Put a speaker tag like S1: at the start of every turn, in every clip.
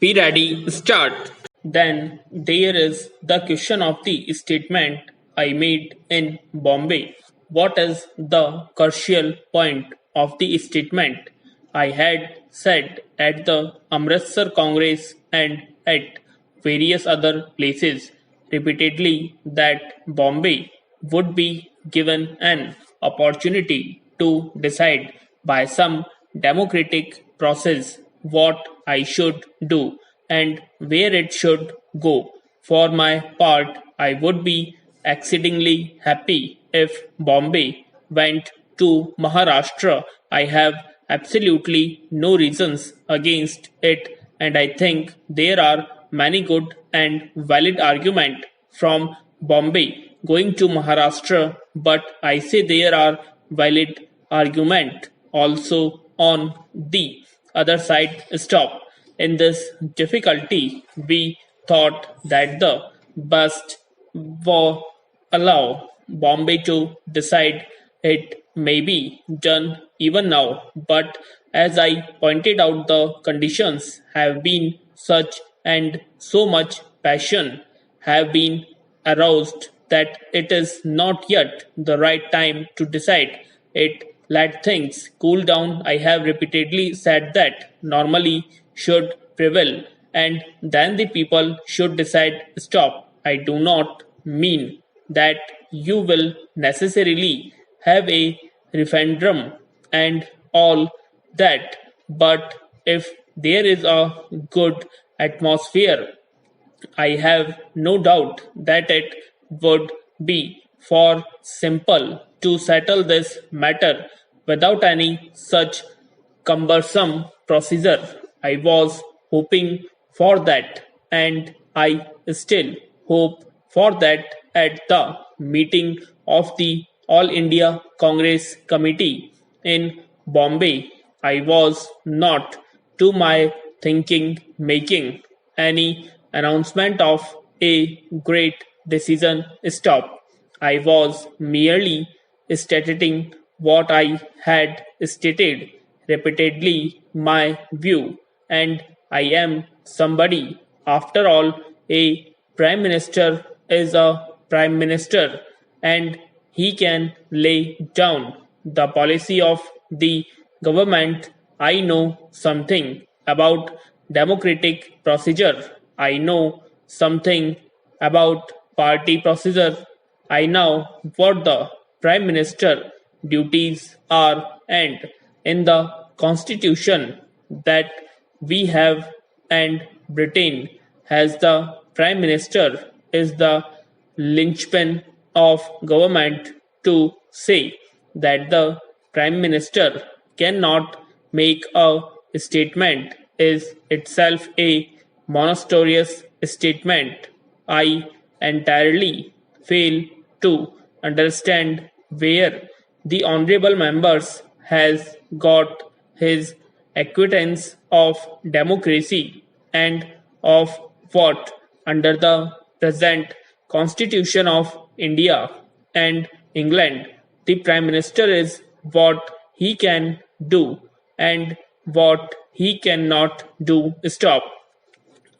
S1: Be ready, start. Then there is the question of the statement I made in Bombay. What is the crucial point of the statement? I had said at the Amritsar Congress and at various other places repeatedly that Bombay would be given an opportunity to decide by some democratic process what I should do and where it should go. For my part, I would be exceedingly happy if Bombay went to Maharashtra. I have absolutely no reasons against it, and I think there are many good and valid arguments from Bombay going to Maharashtra, but I say there are valid argument also on the other side. Stop. In this difficulty, we thought that the best will allow Bombay to decide. It may be done even now, but as I pointed out, the conditions have been such and so much passion have been aroused that it is not yet the right time to decide it. Let things cool down. I have repeatedly said that normally should prevail and then the people should decide. Stop. I do not mean that you will necessarily have a referendum and all that, but if there is a good atmosphere, I have no doubt that it would be for simple to settle this matter without any such cumbersome procedure. I was hoping for that, and I still hope for that at the meeting of the All India Congress Committee in Bombay. I was not, to my thinking, making any announcement of a great decision. Stop. I was merely stating what I had stated repeatedly my view, and I am somebody. After all, a prime minister is a prime minister, and he can lay down the policy of the government. I know something about democratic procedure. I know something about party procedure. I know what the prime minister duties are, and in the constitution that we have and Britain has, the prime minister is the linchpin of government. To say that the prime minister cannot make a statement is itself a monstrous statement. I entirely fail to understand where the honorable members has got his acquaintance of democracy and of what under the present constitution of India and England the prime minister is what he can do and what he cannot do. Stop.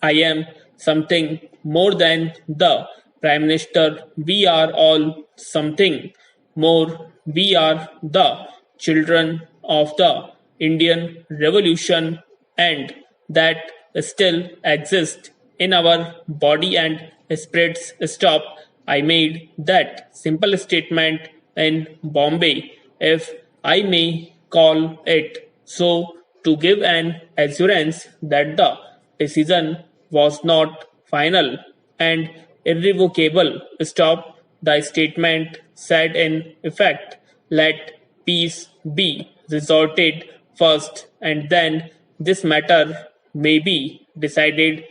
S1: I am something more than the Prime Minister. We are all something more. We are the children of the Indian Revolution, and that still exists in our body and spirits. Stop. I made that simple statement in Bombay, if I may call it so, to give an assurance that the decision was not final and irrevocable. Stop. The statement said in effect, let peace be resorted first, and then this matter may be decided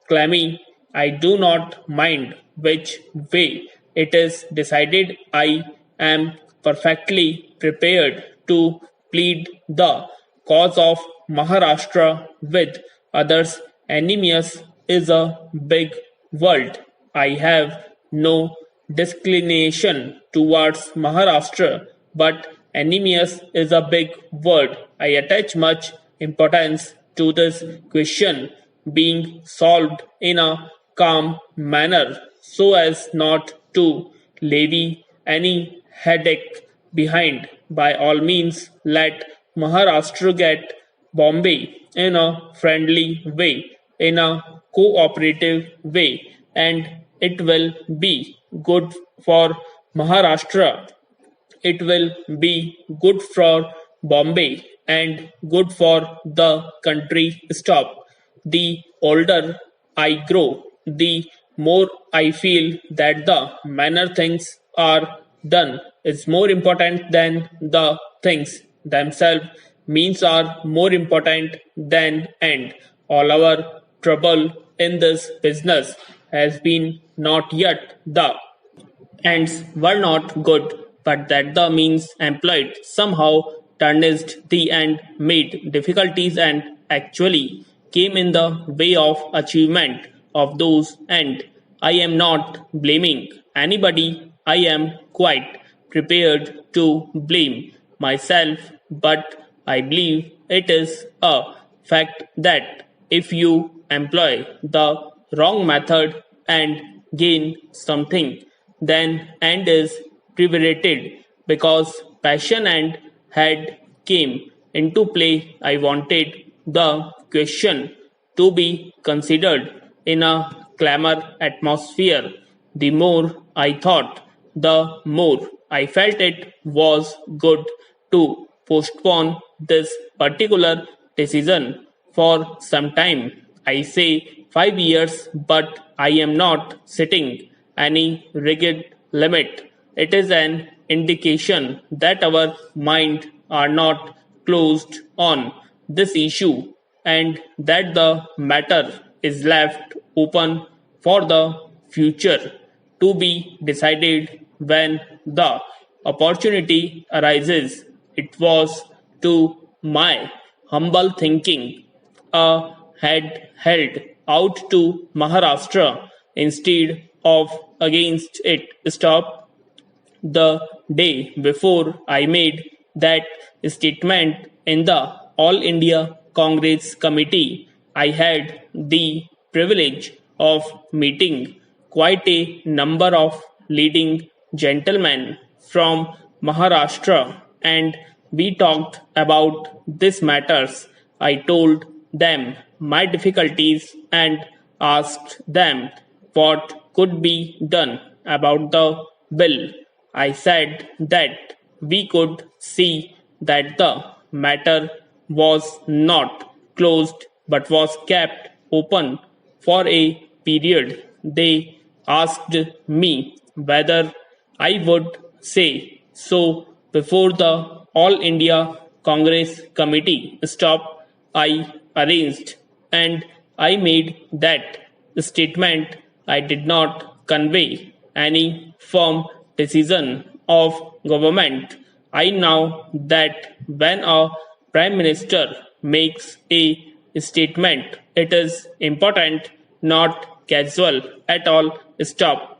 S1: claiming I do not mind which way it is decided. I am perfectly prepared to plead the cause of Maharashtra with others. Enemious is a big word. I have no disinclination towards Maharashtra, but enemious is a big word. I attach much importance to this question being solved in a calm manner so as not to levy any headache behind. By all means, let Maharashtra get Bombay in a friendly way, in a cooperative way, and it will be good for Maharashtra, it will be good for Bombay and good for the country. Stop. The older I grow, the more I feel that the manner things are done is more important than the things themselves. Means are more important than end. All our trouble in this business has been not yet the ends were not good, but that the means employed somehow tarnished the end, made difficulties, and actually came in the way of achievement of those ends. I am not blaming anybody. I am quite prepared to blame myself, but I believe it is a fact that if you employ the wrong method and gain something, then end is privated because passion and had came into play. I wanted the question to be considered in a clamor atmosphere. The more I thought, the more I felt it was good to postpone this particular decision for some time. I say 5 years, but I am not setting any rigid limit. It is an indication that our mind are not closed on this issue and that the matter is left open for the future to be decided when the opportunity arises. It was, to my humble thinking, a had held out to Maharashtra instead of against it. Stop. The day before I made that statement in the All India Congress Committee, I had the privilege of meeting quite a number of leading gentlemen from Maharashtra, and we talked about these matters. I told them my difficulties and asked them what could be done about the bill. I said that we could see that the matter was not closed but was kept open for a period. They asked me whether I would say so before the All India Congress Committee. Stop. I arranged and I made that statement. I did not convey any firm decision of government. I know that when a prime minister makes a statement, it is important, not casual at all. Stop.